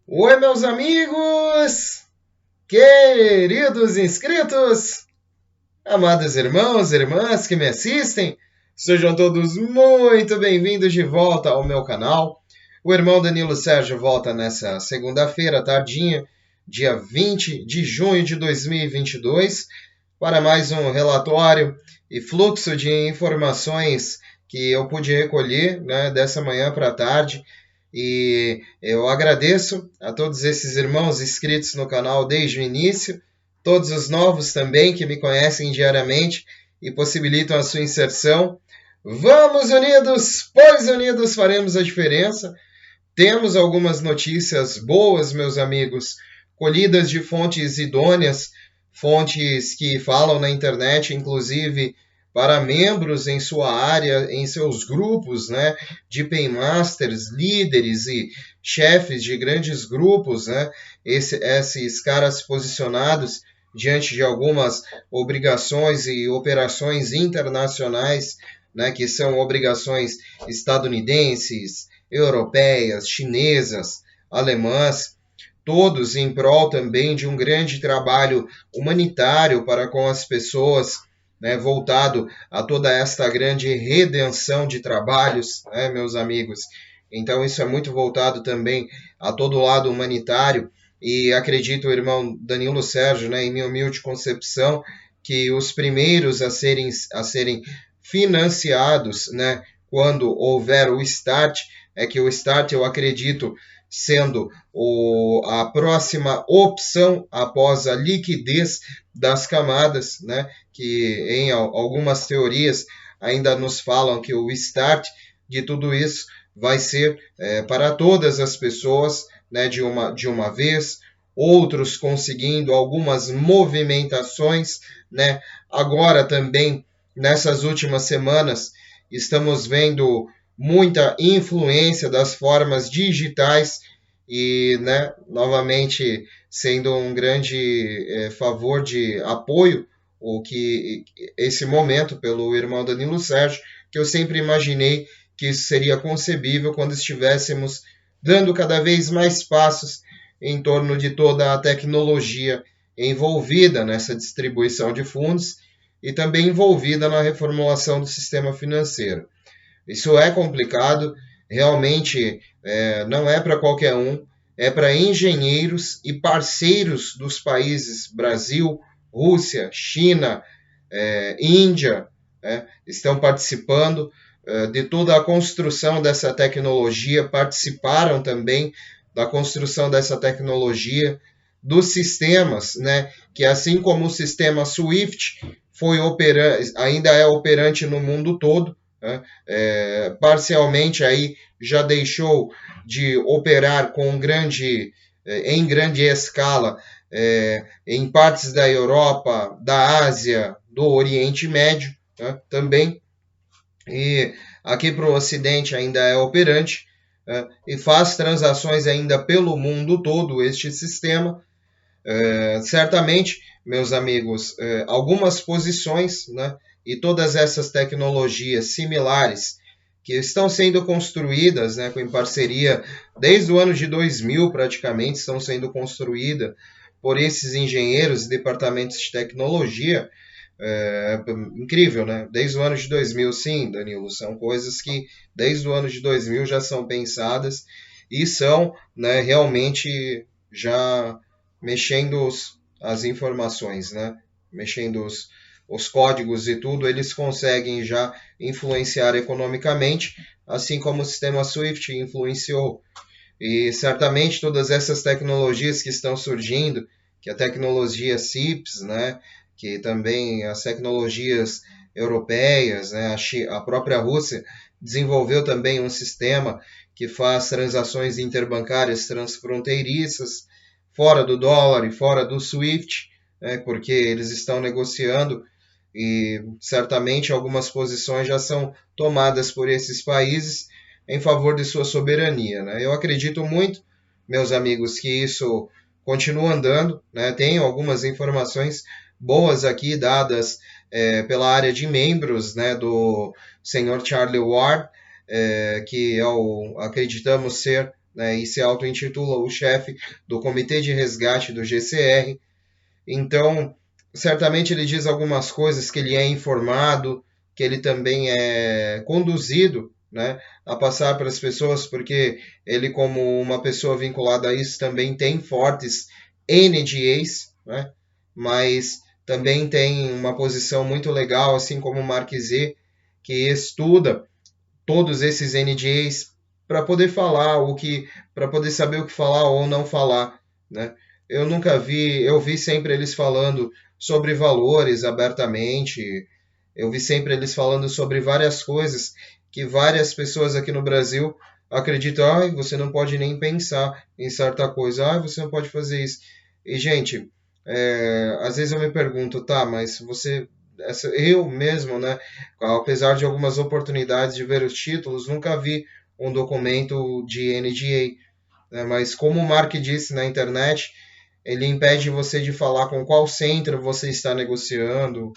Oi, meus amigos, queridos inscritos, amados irmãos e irmãs que me assistem, sejam todos muito bem-vindos de volta ao meu canal. O irmão Danilo Sérgio volta nessa segunda-feira, tardinha, dia 20 de junho de 2022, para mais um relatório e fluxo de informações que eu pude recolher, né, dessa manhã para a tarde. E eu agradeço a todos esses irmãos inscritos no canal desde o início, todos os novos também que me conhecem diariamente e possibilitam a sua inserção. Vamos unidos, pois unidos faremos a diferença. Temos algumas notícias boas, meus amigos, colhidas de fontes idôneas, fontes que falam na internet, inclusive para membros em sua área, em seus grupos, né, de paymasters, líderes e chefes de grandes grupos, né, esses caras posicionados diante de algumas obrigações e operações internacionais, né, que são obrigações estadunidenses, europeias, chinesas, alemãs, todos em prol também de um grande trabalho humanitário para com as pessoas, né, voltado a toda esta grande redenção de trabalhos, né, meus amigos. Então isso é muito voltado também a todo o lado humanitário e acredito, irmão Danilo Sérgio, né, em minha humilde concepção, que os primeiros a serem financiados, né, quando houver o start, é que o start eu acredito sendo a próxima opção após a liquidez das camadas, né? Que em algumas teorias ainda nos falam que o start de tudo isso vai ser para todas as pessoas, né? De uma vez, outros conseguindo algumas movimentações, né? Agora também nessas últimas semanas estamos vendo muita influência das formas digitais e, né, novamente sendo um grande favor de apoio o que esse momento pelo irmão Danilo Sérgio, que eu sempre imaginei que isso seria concebível quando estivéssemos dando cada vez mais passos em torno de toda a tecnologia envolvida nessa distribuição de fundos e também envolvida na reformulação do sistema financeiro. Isso é complicado, realmente não é para qualquer um, é para engenheiros e parceiros dos países Brasil, Rússia, China, Índia, estão participando de toda a construção dessa tecnologia, participaram também da construção dessa tecnologia, dos sistemas, né, que assim como o sistema SWIFT foi ainda é operante no mundo todo, né, parcialmente aí já deixou de operar em grande escala em partes da Europa, da Ásia, do Oriente Médio, né, também, e aqui para o Ocidente ainda é operante, e faz transações ainda pelo mundo todo este sistema. Certamente, meus amigos, algumas posições, né, e todas essas tecnologias similares que estão sendo construídas, né, em parceria desde o ano de 2000 praticamente, estão sendo construídas por esses engenheiros e departamentos de tecnologia. Incrível, né? Desde o ano de 2000, sim, Danilo, são coisas que desde o ano de 2000 já são pensadas e são, né, realmente já mexendo as informações, né? Mexendo os códigos e tudo, eles conseguem já influenciar economicamente, assim como o sistema SWIFT influenciou. E certamente todas essas tecnologias que estão surgindo, que a tecnologia CIPS, né, que também as tecnologias europeias, né, a própria Rússia desenvolveu também um sistema que faz transações interbancárias transfronteiriças, fora do dólar e fora do SWIFT, né, porque eles estão negociando e certamente algumas posições já são tomadas por esses países em favor de sua soberania, né? Eu acredito muito, meus amigos, que isso continua andando, né? Tem algumas informações boas aqui dadas pela área de membros, né, do senhor Charlie Ward, que acreditamos ser né, e se auto-intitula o chefe do Comitê de Resgate do GCR. Então, certamente ele diz algumas coisas que ele é informado, que ele também é conduzido, né, a passar para as pessoas, porque ele, como uma pessoa vinculada a isso, também tem fortes NDAs, né, mas também tem uma posição muito legal, assim como o Mark Z, que estuda todos esses NDAs para poder falar para poder saber o que falar ou não falar, né? Eu nunca vi, eu vi sempre eles falando sobre valores abertamente, eu vi sempre eles falando sobre várias coisas que várias pessoas aqui no Brasil acreditam, ai, você não pode nem pensar em certa coisa, ai, você não pode fazer isso. E, gente, às vezes eu me pergunto, tá, mas eu mesmo, né, apesar de algumas oportunidades de ver os títulos, nunca vi um documento de NDA, né, mas como o Mark disse na internet, ele impede você de falar com qual centro você está negociando,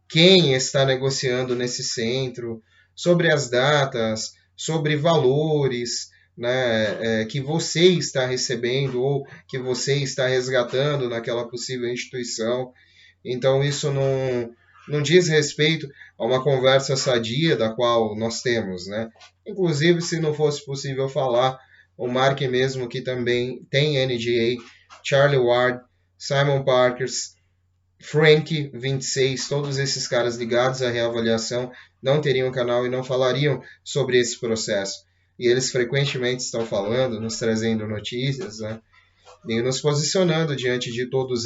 quem está negociando nesse centro, sobre as datas, sobre valores, né, que você está recebendo ou que você está resgatando naquela possível instituição. Então, isso não diz respeito a uma conversa sadia da qual nós temos, né? Inclusive, se não fosse possível falar, o Mark mesmo, que também tem NDA, Charlie Ward, Simon Parkers, Frank 26, todos esses caras ligados à reavaliação não teriam canal e não falariam sobre esse processo. E eles frequentemente estão falando, nos trazendo notícias, né? E nos posicionando diante de todos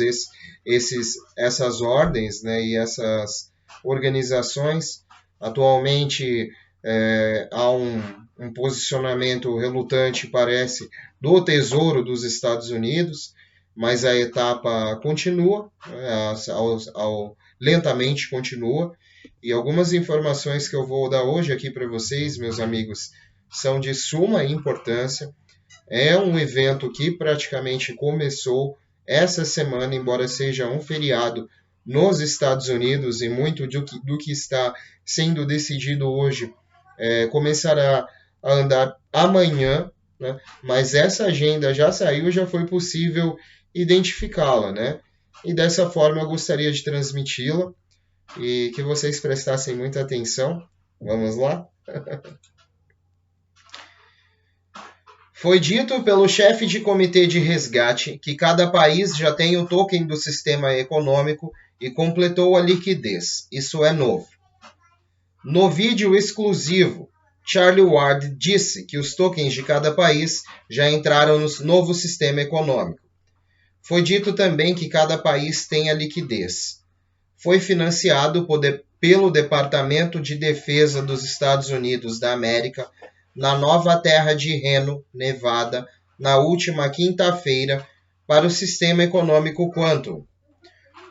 essas ordens, né, e essas organizações. Atualmente há um posicionamento relutante, parece, do Tesouro dos Estados Unidos, mas a etapa continua, né, lentamente continua, e algumas informações que eu vou dar hoje aqui para vocês, meus amigos, são de suma importância. É um evento que praticamente começou essa semana, embora seja um feriado nos Estados Unidos, e muito do que está sendo decidido hoje começará a andar amanhã, né? Mas essa agenda já saiu, já foi possível identificá-la, né? E dessa forma eu gostaria de transmiti-la e que vocês prestassem muita atenção. Vamos lá? Foi dito pelo chefe de comitê de resgate que cada país já tem o token do sistema econômico e completou a liquidez. Isso é novo. No vídeo exclusivo, Charlie Ward disse que os tokens de cada país já entraram no novo sistema econômico. Foi dito também que cada país tem a liquidez. Foi financiado pelo Departamento de Defesa dos Estados Unidos da América na nova terra de Reno, Nevada, na última quinta-feira, para o sistema econômico Quantum.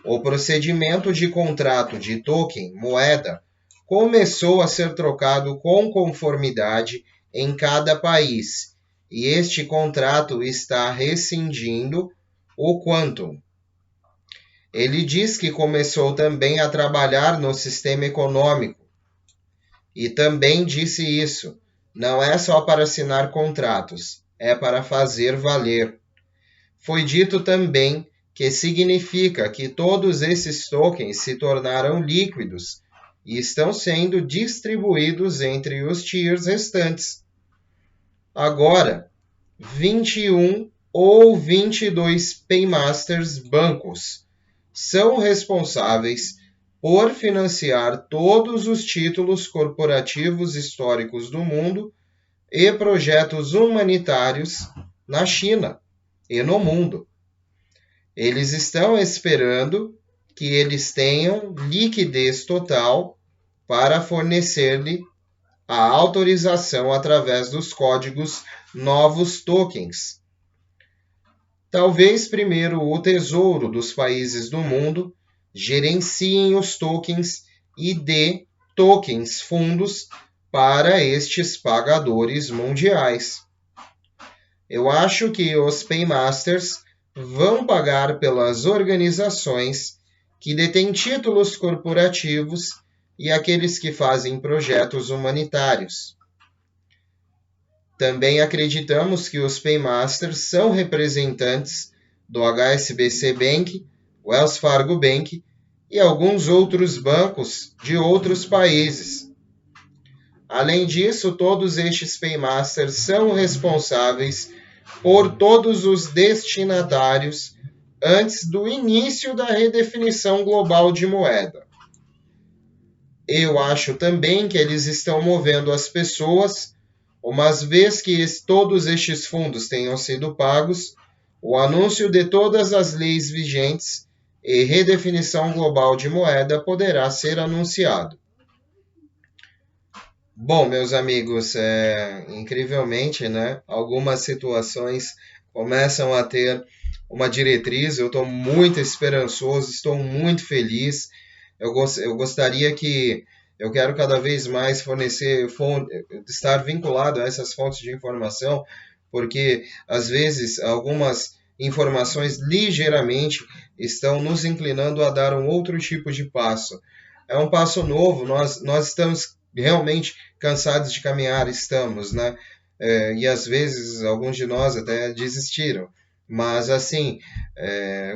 O procedimento de contrato de token, moeda, começou a ser trocado com conformidade em cada país, e este contrato está rescindindo o Quantum. Ele diz que começou também a trabalhar no sistema econômico. E também disse isso. Não é só para assinar contratos, é para fazer valer. Foi dito também que significa que todos esses tokens se tornaram líquidos e estão sendo distribuídos entre os tiers restantes. Agora, 21 ou 22 Paymasters bancos são responsáveis por financiar todos os títulos corporativos históricos do mundo e projetos humanitários na China e no mundo. Eles estão esperando que eles tenham liquidez total para fornecer-lhe a autorização através dos códigos novos tokens. Talvez primeiro o Tesouro dos países do mundo gerenciem os tokens e dê tokens fundos para estes pagadores mundiais. Eu acho que os Paymasters vão pagar pelas organizações que detêm títulos corporativos e aqueles que fazem projetos humanitários. Também acreditamos que os Paymasters são representantes do HSBC Bank, Wells Fargo Bank e alguns outros bancos de outros países. Além disso, todos estes Paymasters são responsáveis por todos os destinatários antes do início da redefinição global de moeda. Eu acho também que eles estão movendo as pessoas, uma vez que todos estes fundos tenham sido pagos, o anúncio de todas as leis vigentes e redefinição global de moeda poderá ser anunciado. Bom, meus amigos, incrivelmente, né? Algumas situações começam a ter uma diretriz. Eu estou muito esperançoso, estou muito feliz. Eu gostaria que eu quero cada vez mais estar vinculado a essas fontes de informação, porque às vezes algumas informações ligeiramente estão nos inclinando a dar um outro tipo de passo. É um passo novo, nós estamos realmente cansados de caminhar, estamos, né? E às vezes alguns de nós até desistiram. Mas assim,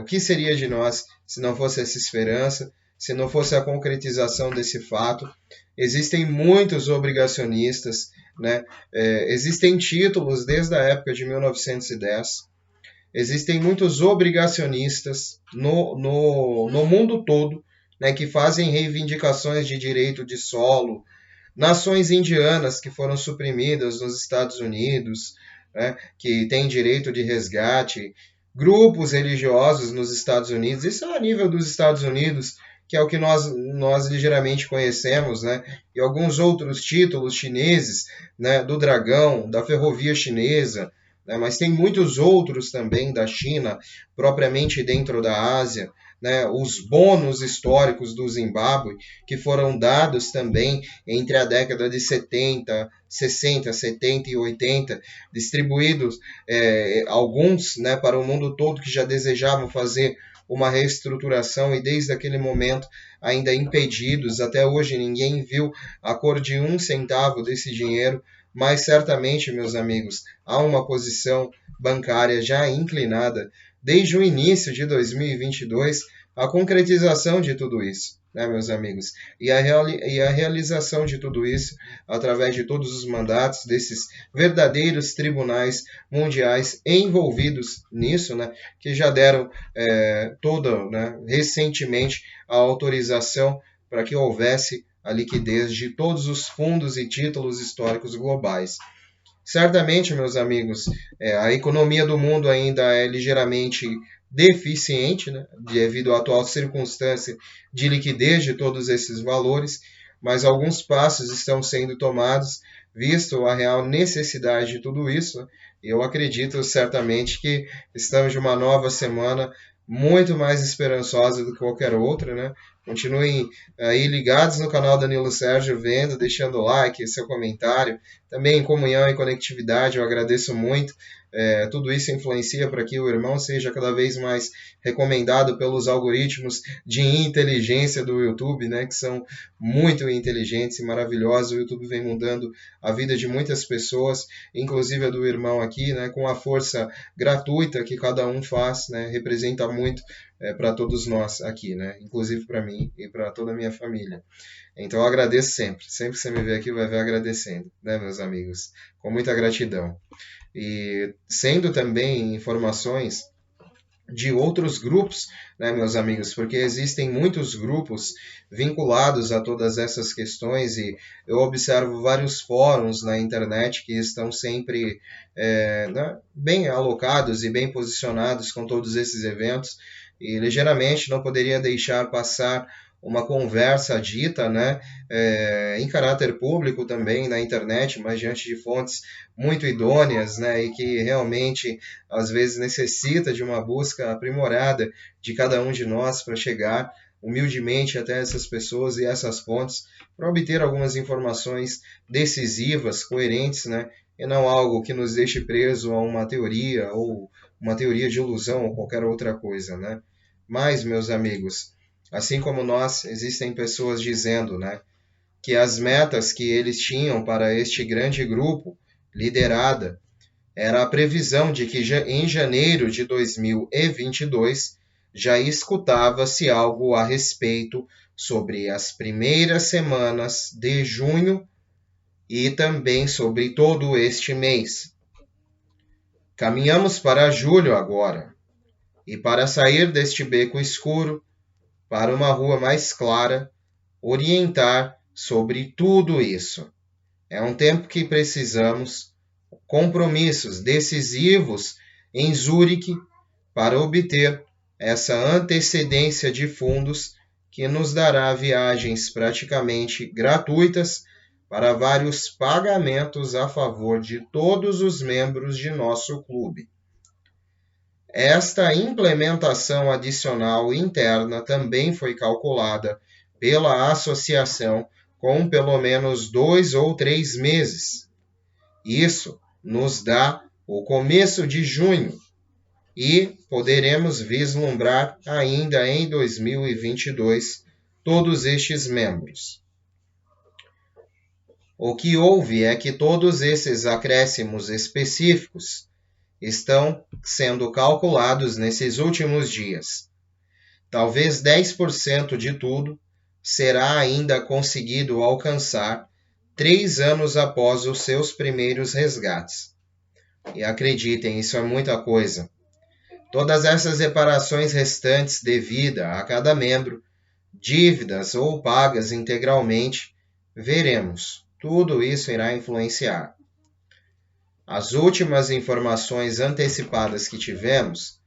o que seria de nós se não fosse essa esperança, se não fosse a concretização desse fato? Existem muitos obrigacionistas, né? Existem títulos desde a época de 1910. Existem muitos obrigacionistas no mundo todo, né, que fazem reivindicações de direito de solo, nações indianas que foram suprimidas nos Estados Unidos, né, que têm direito de resgate, grupos religiosos nos Estados Unidos, isso é a nível dos Estados Unidos, que é o que nós ligeiramente conhecemos, né, e alguns outros títulos chineses, né, do dragão, da ferrovia chinesa, né, mas tem muitos outros também da China, propriamente dentro da Ásia, né, os bônus históricos do Zimbábue, que foram dados também entre a década de 70, 60, 70 e 80, distribuídos alguns, né, para o mundo todo que já desejavam fazer uma reestruturação e desde aquele momento ainda impedidos. Até hoje ninguém viu a cor de um centavo desse dinheiro, mas certamente, meus amigos, há uma posição bancária já inclinada desde o início de 2022 a concretização de tudo isso, né, meus amigos? E a realização de tudo isso através de todos os mandatos desses verdadeiros tribunais mundiais envolvidos nisso, né, que já deram recentemente a autorização para que houvesse a liquidez de todos os fundos e títulos históricos globais. Certamente, meus amigos, a economia do mundo ainda é ligeiramente deficiente, né, devido à atual circunstância de liquidez de todos esses valores, mas alguns passos estão sendo tomados, visto a real necessidade de tudo isso. Eu acredito certamente que estamos de uma nova semana muito mais esperançosa do que qualquer outra, né? Continuem aí ligados no canal Danilo Sérgio, vendo, deixando o like, seu comentário. Também em comunhão e conectividade, eu agradeço muito. Tudo isso influencia para que o irmão seja cada vez mais recomendado pelos algoritmos de inteligência do YouTube, né, que são muito inteligentes e maravilhosos. O YouTube vem mudando a vida de muitas pessoas, inclusive a do irmão aqui, né, com a força gratuita que cada um faz, né, representa muito para todos nós aqui, né, inclusive para mim e para toda a minha família. Então eu agradeço sempre. Sempre que você me vê aqui, vai ver agradecendo, né, meus amigos? Com muita gratidão. E sendo também informações de outros grupos, né, meus amigos, porque existem muitos grupos vinculados a todas essas questões e eu observo vários fóruns na internet que estão sempre né, bem alocados e bem posicionados com todos esses eventos e ligeiramente não poderia deixar passar uma conversa dita, né, em caráter público também na internet, mas diante de fontes muito idôneas, né, e que realmente às vezes necessita de uma busca aprimorada de cada um de nós para chegar humildemente até essas pessoas e essas fontes para obter algumas informações decisivas, coerentes, né, e não algo que nos deixe preso a uma teoria ou uma teoria de ilusão ou qualquer outra coisa, né? Mas, meus amigos, assim como nós, existem pessoas dizendo, né, que as metas que eles tinham para este grande grupo liderada, era a previsão de que em janeiro de 2022 já escutava-se algo a respeito sobre as primeiras semanas de junho e também sobre todo este mês. Caminhamos para julho agora, e para sair deste beco escuro, para uma rua mais clara, orientar sobre tudo isso. É um tempo que precisamos compromissos decisivos em Zurique para obter essa antecedência de fundos que nos dará viagens praticamente gratuitas para vários pagamentos a favor de todos os membros de nosso clube. Esta implementação adicional interna também foi calculada pela associação com pelo menos 2 ou 3 meses. Isso nos dá o começo de junho e poderemos vislumbrar ainda em 2022 todos estes membros. O que houve é que todos esses acréscimos específicos estão sendo calculados nesses últimos dias. Talvez 10% de tudo será ainda conseguido alcançar 3 anos após os seus primeiros resgates. E acreditem, isso é muita coisa. Todas essas reparações restantes devidas a cada membro, dívidas ou pagas integralmente, veremos. Tudo isso irá influenciar. As últimas informações antecipadas que tivemos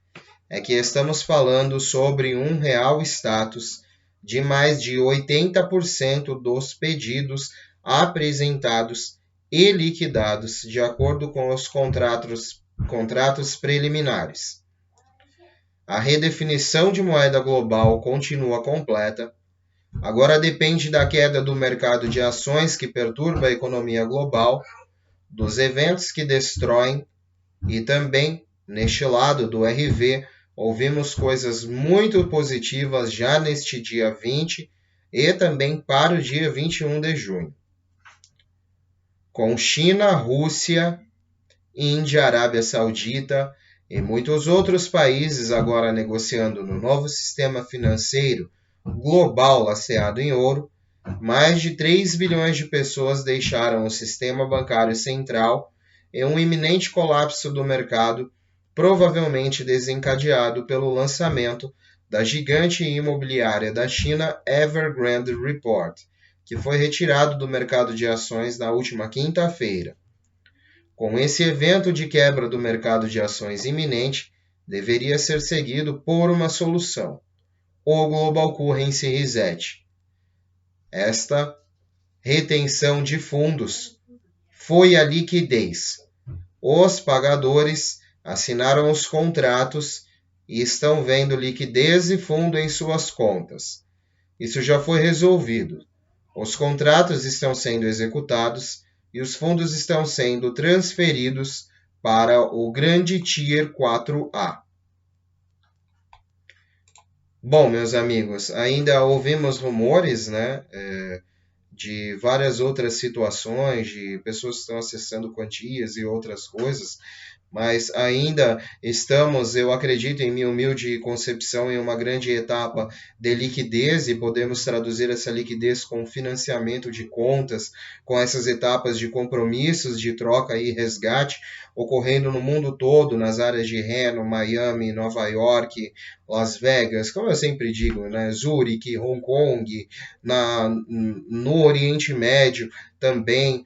é que estamos falando sobre um real status de mais de 80% dos pedidos apresentados e liquidados de acordo com os contratos preliminares. A redefinição de moeda global continua completa. Agora depende da queda do mercado de ações que perturba a economia global, dos eventos que destroem e também, neste lado do RV, ouvimos coisas muito positivas já neste dia 20 e também para o dia 21 de junho. Com China, Rússia, Índia, Arábia Saudita e muitos outros países agora negociando no novo sistema financeiro global laceado em ouro, mais de 3 bilhões de pessoas deixaram o sistema bancário central em um iminente colapso do mercado, provavelmente desencadeado pelo lançamento da gigante imobiliária da China Evergrande Report, que foi retirado do mercado de ações na última quinta-feira. Com esse evento de quebra do mercado de ações iminente, deveria ser seguido por uma solução: o Global Currency Reset. Esta retenção de fundos foi a liquidez. Os pagadores assinaram os contratos e estão vendo liquidez e fundo em suas contas. Isso já foi resolvido. Os contratos estão sendo executados e os fundos estão sendo transferidos para o grande Tier 4A. Bom, meus amigos, ainda ouvimos rumores, né, de várias outras situações, de pessoas que estão acessando quantias e outras coisas, mas ainda estamos, eu acredito, em minha humilde concepção, em uma grande etapa de liquidez, e podemos traduzir essa liquidez com financiamento de contas, com essas etapas de compromissos de troca e resgate ocorrendo no mundo todo, nas áreas de Reno, Miami, Nova York, Las Vegas, como eu sempre digo, né? Zurique, Hong Kong, no Oriente Médio também,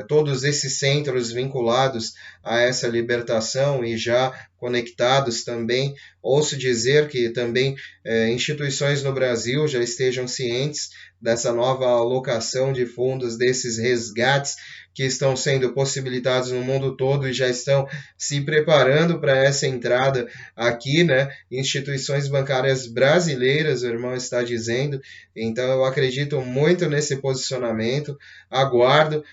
todos esses centros vinculados a essa libertação e já conectados também. Ouço dizer que também instituições no Brasil já estejam cientes dessa nova alocação de fundos, desses resgates que estão sendo possibilitados no mundo todo e já estão se preparando para essa entrada aqui, né? Instituições bancárias brasileiras, o irmão está dizendo. Então eu acredito muito nesse posicionamento, aguardo.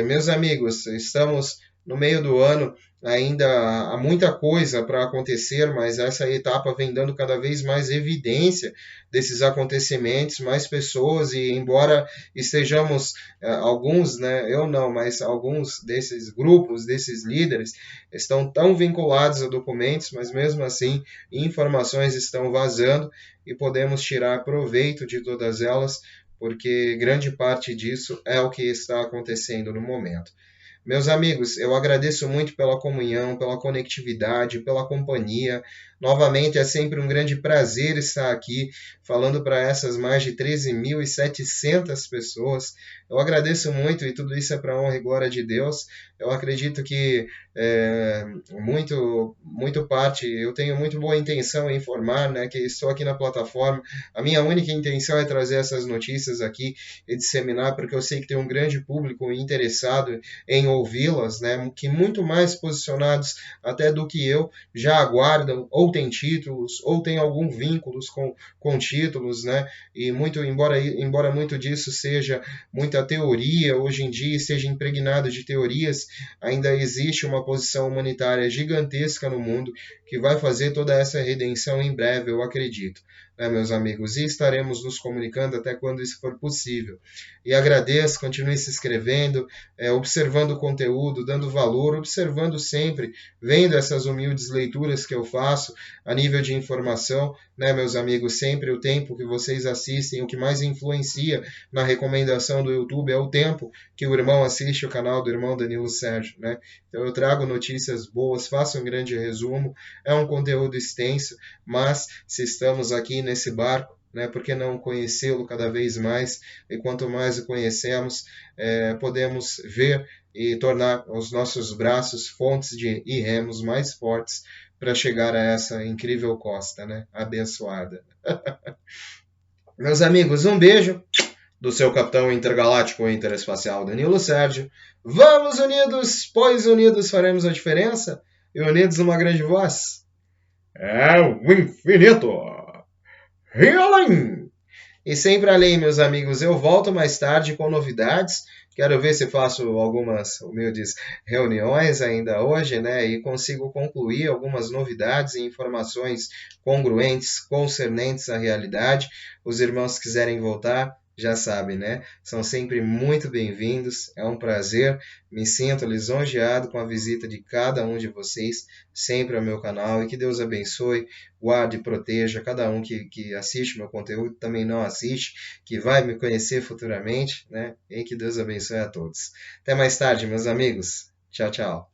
Meus amigos, estamos no meio do ano, ainda há muita coisa para acontecer, mas essa etapa vem dando cada vez mais evidência desses acontecimentos, mais pessoas, e embora estejamos, alguns, né, eu não, mas alguns desses grupos, desses líderes, estão tão vinculados a documentos, mas mesmo assim, informações estão vazando e podemos tirar proveito de todas elas, porque grande parte disso é o que está acontecendo no momento. Meus amigos, eu agradeço muito pela comunhão, pela conectividade, pela companhia. Novamente, é sempre um grande prazer estar aqui falando para essas mais de 13.700 pessoas. Eu agradeço muito e tudo isso é para a honra e glória de Deus. Eu acredito que muito parte, eu tenho muito boa intenção em informar, né, que estou aqui na plataforma. A minha única intenção é trazer essas notícias aqui e disseminar, porque eu sei que tem um grande público interessado em ouvi-las, né, que muito mais posicionados até do que eu já aguardam, ou tem títulos, ou tem algum vínculos com títulos, né, e embora muito disso seja muita teoria, hoje em dia esteja impregnado de teorias, ainda existe uma posição humanitária gigantesca no mundo que vai fazer toda essa redenção em breve, eu acredito, né, meus amigos, e estaremos nos comunicando até quando isso for possível. E agradeço, continue se inscrevendo, observando o conteúdo, dando valor, observando sempre, vendo essas humildes leituras que eu faço a nível de informação, né, meus amigos, sempre o tempo que vocês assistem, o que mais influencia na recomendação do YouTube é o tempo que o irmão assiste o canal do irmão Danilo Sérgio, né? Então eu trago notícias boas, faço um grande resumo, é um conteúdo extenso, mas se estamos aqui nesse barco, né, por que não conhecê-lo cada vez mais? E quanto mais o conhecemos, podemos ver e tornar os nossos braços fontes e remos mais fortes para chegar a essa incrível costa, né, abençoada. Meus amigos, um beijo do seu capitão intergaláctico interespacial Danilo Sérgio. Vamos unidos, pois unidos faremos a diferença, e unidos numa grande voz. É o infinito! E além! E sempre além, meus amigos, eu volto mais tarde com novidades. Quero ver se faço algumas humildes reuniões ainda hoje, né? E consigo concluir algumas novidades e informações congruentes, concernentes à realidade. Os irmãos que quiserem voltar, já sabem, né? São sempre muito bem-vindos. É um prazer. Me sinto lisonjeado com a visita de cada um de vocês, sempre ao meu canal. E que Deus abençoe, guarde e proteja cada um que assiste meu conteúdo, também não assiste, que vai me conhecer futuramente, né? E que Deus abençoe a todos. Até mais tarde, meus amigos. Tchau, tchau.